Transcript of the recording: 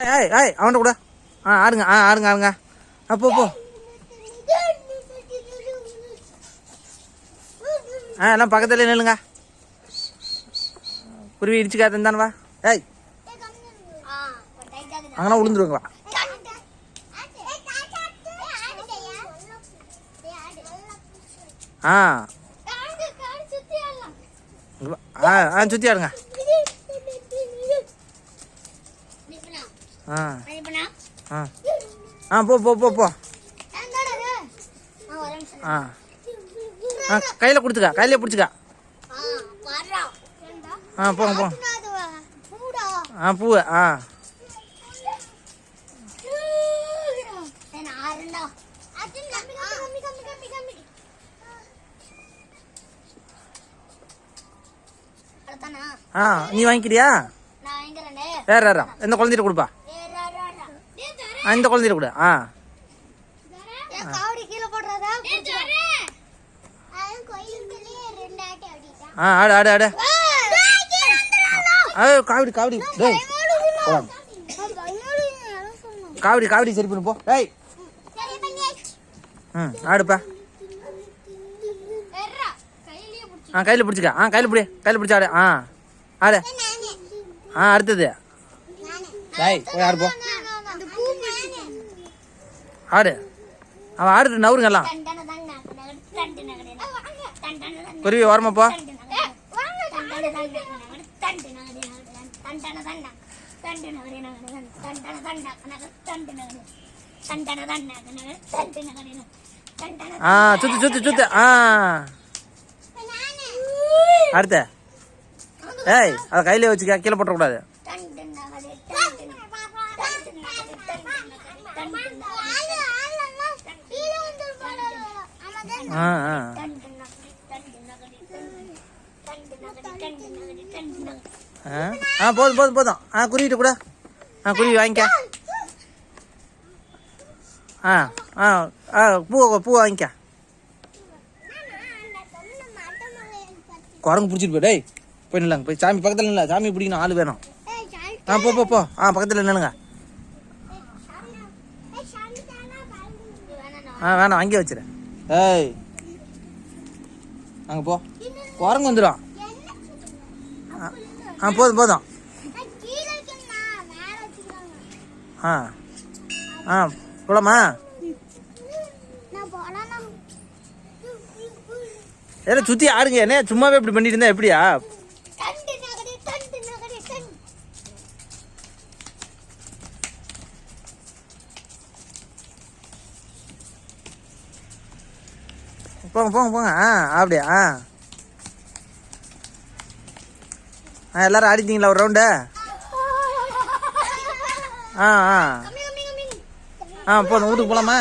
அவன்கிட்ட கூட ஆடுங்க ஆடுங்க ஆடுங்க போ எல்லாம் பக்கத்துல நில்லுங்க. குருவி இடிச்சுக்காத தானவா. அங்கெல்லாம் விழுந்துருவாங்களா. சுத்தி ஆடுங்க. போ போ போ போ. கையில குடுத்துக்க, கையில பிடிச்சிக்க. போங்க போங்க. பூ நீ வாங்கிக்கிறியா? வேற எந்த குழந்தைகிட்ட கொடுப்பா. இந்த குழந்தைகிட்ட கொடு. ஆடு ஆடு ஆடு. காவடி காவடி காவடி காவடி சரி பண்ணு போ. ஆடுப்பா. கையில பிடிச்சிக்க. கையில பிடி, கையில பிடிச்ச ஆடு. ஆடு. அடுத்தது போய் ஆடு போ. ஆடு. அவன் ஆடுட்டு நவருங்க எல்லாம். குருவி ஓரமா போ. சுத்து சுத்து சுத்து. அடுத்த அத கையில வச்சுக்க, கீழே போட்டக்கூடாது. போதும் போதும் போதும். குருவிட்ட கூட. குருவி வாங்கிக்க. பூ பூ வாங்கிக்க. குரங்கு பிடிச்சிட்டு போய். போய் நில்லுங்க. போய் சாமி பக்கத்தில் நில்ல. சாமி பிடிக்கணும் ஆள் வேணும். போ போ போ. பக்கத்தில் நில்லுங்க. வேணாம் அங்கே வச்சிரு. அங்கே போ. குரங்கு வந்துடும். போதும் போதும். போலாமா? ஏன்னா சுத்தி ஆடுங்க. என்ன சும்மாவே இப்படி பண்ணிட்டு இருந்தா எப்படியா? போங்க போங்க போங்க. அப்படியா? எல்லாரும் ஆடிட்டீங்களா ஒரு ரவுண்டு? போதும். வீட்டுக்கு போலாமா?